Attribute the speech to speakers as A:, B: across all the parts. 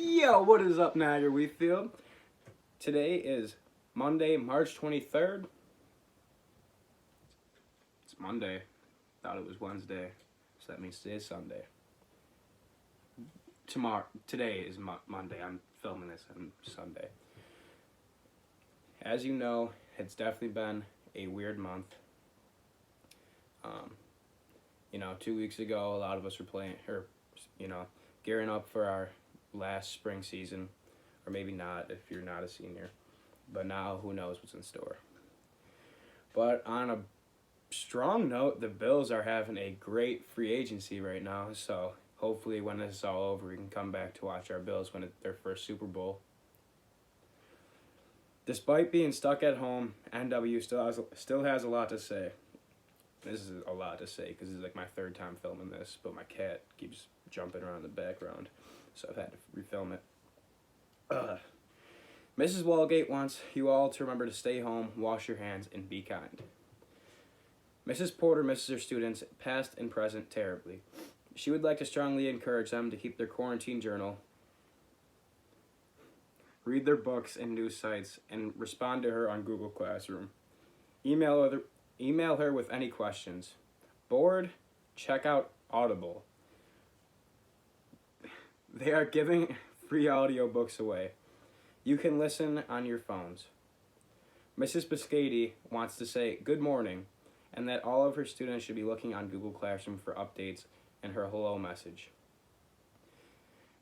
A: Yo, what is up, Niagara Wheatfield? Today is Monday, March 23rd. It's Monday. Thought it was Wednesday, so that means today is Sunday. Today is Monday. I'm filming this on Sunday. As you know, it's definitely been a weird month. 2 weeks ago, a lot of us were gearing up for our last spring season, or maybe not if you're not a senior, but now who knows what's in store. But on a strong note, the Bills are having a great free agency right now, so hopefully when this is all over, we can come back to watch our Bills win their first Super Bowl. Despite being stuck at home, NW still has a lot to say. This is a lot to say because this is like my third time filming this, but my cat keeps jumping around in the background, so I've had to refilm it. Mrs. Walgate wants you all to remember to stay home, wash your hands, and be kind. Mrs. Porter misses her students, past and present, terribly. She would like to strongly encourage them to keep their quarantine journal, read their books and news sites, and respond to her on Google Classroom. Email her with any questions. Bored? Check out Audible. They are giving free audiobooks away. You can listen on your phones. Mrs. Biscati wants to say good morning and that all of her students should be looking on Google Classroom for updates and her hello message.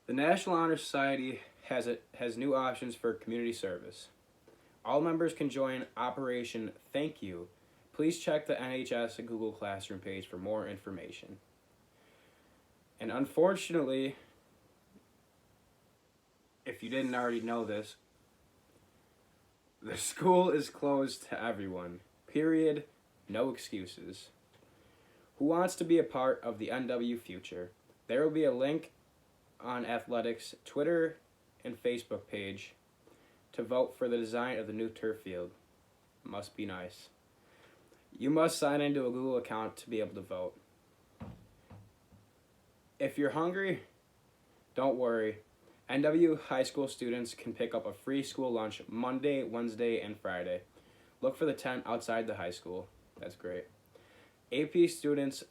A: The National Honor Society has new options for community service. All members can join Operation Thank You. Please check the NHS Google Classroom page for more information. And unfortunately, if you didn't already know this, the school is closed to everyone. Period. No excuses. Who wants to be a part of the NW future? There will be a link on Athletics' Twitter and Facebook page to vote for the design of the new turf field. Must be nice. You must sign into a Google account to be able to vote. If you're hungry, don't worry. NW high school students can pick up a free school lunch Monday, Wednesday, and Friday. Look for the tent outside the high school. That's great. AP students,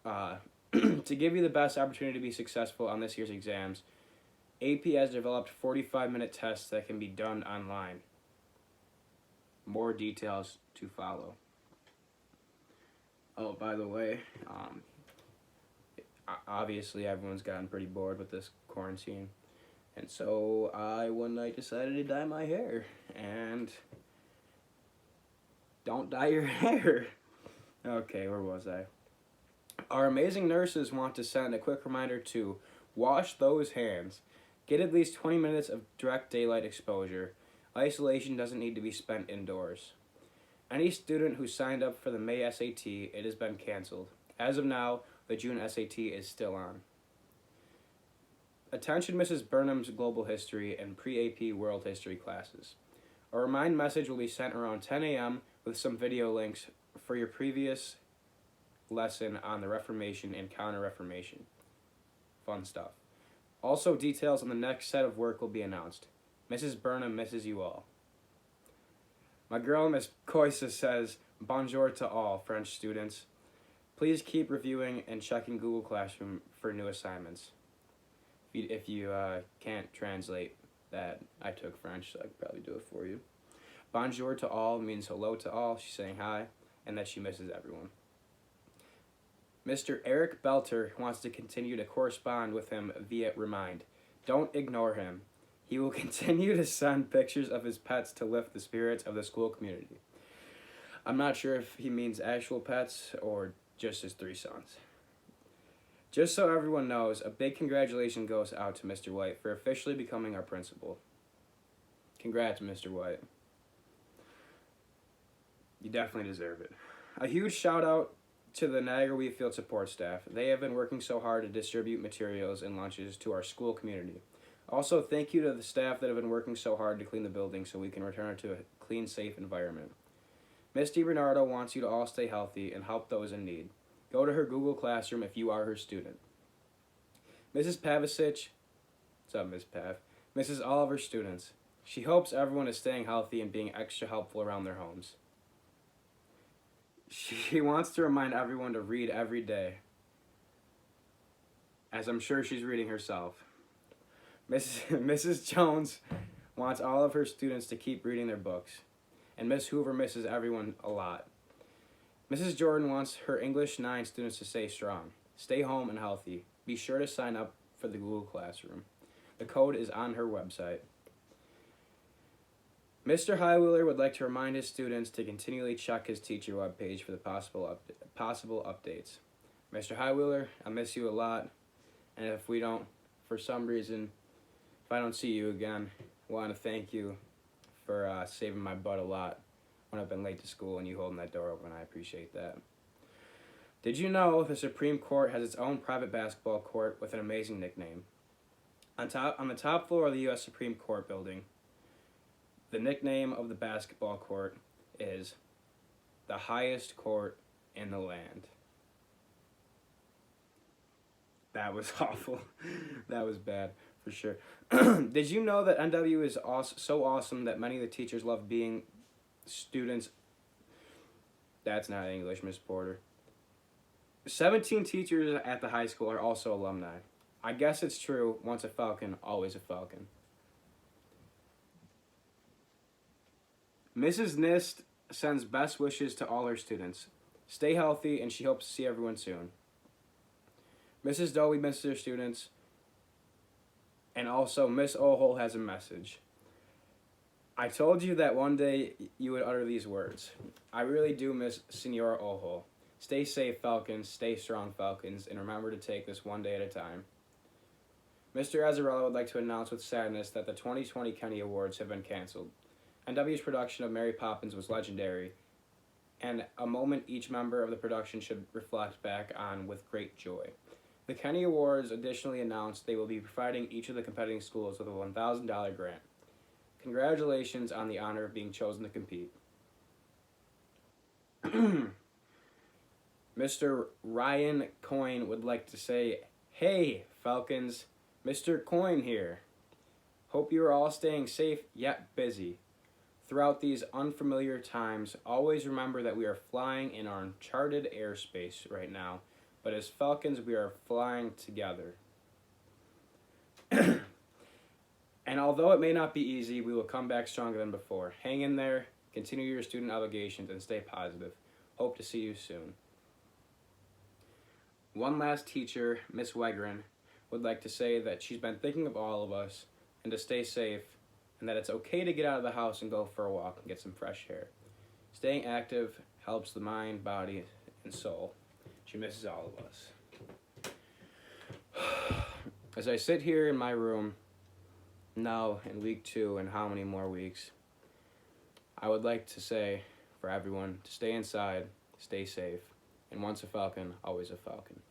A: to give you the best opportunity to be successful on this year's exams, AP has developed 45-minute tests that can be done online. More details to follow. Oh, by the way, obviously everyone's gotten pretty bored with this quarantine, and so I one night decided to dye my hair. And don't dye your hair. Okay, where was I? Our amazing nurses want to send a quick reminder to wash those hands. Get at least 20 minutes of direct daylight exposure. Isolation doesn't need to be spent indoors. Any student who signed up for the May SAT, it has been canceled. As of now, the June SAT is still on. Attention Mrs. Burnham's Global History and Pre-AP World History classes. A remind message will be sent around 10 a.m. with some video links for your previous lesson on the Reformation and Counter-Reformation. Fun stuff. Also, details on the next set of work will be announced. Mrs. Burnham misses you all. My girl, Miss Coisa, says, bonjour to all French students. Please keep reviewing and checking Google Classroom for new assignments. If you can't translate that, I took French, so I could probably do it for you. Bonjour to all means hello to all. She's saying hi, and that she misses everyone. Mr. Eric Belter wants to continue to correspond with him via Remind. Don't ignore him. He will continue to send pictures of his pets to lift the spirits of the school community. I'm not sure if he means actual pets or just his 3 sons. Just so everyone knows, a big congratulations goes out to Mr. White for officially becoming our principal. Congrats, Mr. White. You definitely deserve it. A huge shout out to the Niagara Wheatfield support staff. They have been working so hard to distribute materials and lunches to our school community. Also, thank you to the staff that have been working so hard to clean the building so we can return it to a clean, safe environment. Ms. DiBernardo wants you to all stay healthy and help those in need. Go to her Google Classroom if you are her student. Mrs. Pavicic, What's up, Miss Pav? Misses all of her students. She hopes everyone is staying healthy and being extra helpful around their homes. She wants to remind everyone to read every day, as I'm sure she's reading herself. Mrs. Jones wants all of her students to keep reading their books, and Miss Hoover misses everyone a lot. Mrs. Jordan wants her English 9 students to stay strong, stay home and healthy. Be sure to sign up for the Google Classroom. The code is on her website. Mr. Highwheeler would like to remind his students to continually check his teacher webpage for the possible updates. Mr. Highwheeler, I miss you a lot, and if we don't, for some reason, if I don't see you again, I want to thank you for saving my butt a lot when I've been late to school and you holding that door open. I appreciate that. Did you know the Supreme Court has its own private basketball court with an amazing nickname? On the top floor of the U.S. Supreme Court building, the nickname of the basketball court is the highest court in the land. That was awful. That was bad, for sure. Did you know that NW is so awesome that many of the teachers love being students? That's not English, Miss Porter. 17 teachers at the high school are also alumni. I guess it's true, once a Falcon, always a Falcon. Mrs. Nist sends best wishes to all her students. Stay healthy, and she hopes to see everyone soon. Mrs. Dolby misses her students, and also Miss Ohol has a message. I told you that one day you would utter these words. I really do miss Senora Ohol. Stay safe, Falcons. Stay strong, Falcons, and remember to take this one day at a time. Mr. Azzarello would like to announce with sadness that the 2020 Kenny Awards have been canceled. NW's production of Mary Poppins was legendary, and a moment each member of the production should reflect back on with great joy. The Kenny Awards additionally announced they will be providing each of the competing schools with a $1,000 grant. Congratulations on the honor of being chosen to compete. Mr. Ryan Coyne would like to say, "Hey, Falcons, Mr. Coyne here. Hope you are all staying safe yet busy. Throughout these unfamiliar times, always remember that we are flying in our uncharted airspace right now, but as Falcons, we are flying together. And although it may not be easy, we will come back stronger than before. Hang in there, continue your student obligations, and stay positive. Hope to see you soon." One last teacher, Miss Wegren, would like to say that she's been thinking of all of us and to stay safe, and that it's okay to get out of the house and go for a walk and get some fresh air. Staying active helps the mind, body, and soul. She misses all of us. As I sit here in my room, now in week 2 and how many more weeks, I would like to say for everyone to stay inside, stay safe, and once a Falcon, always a Falcon.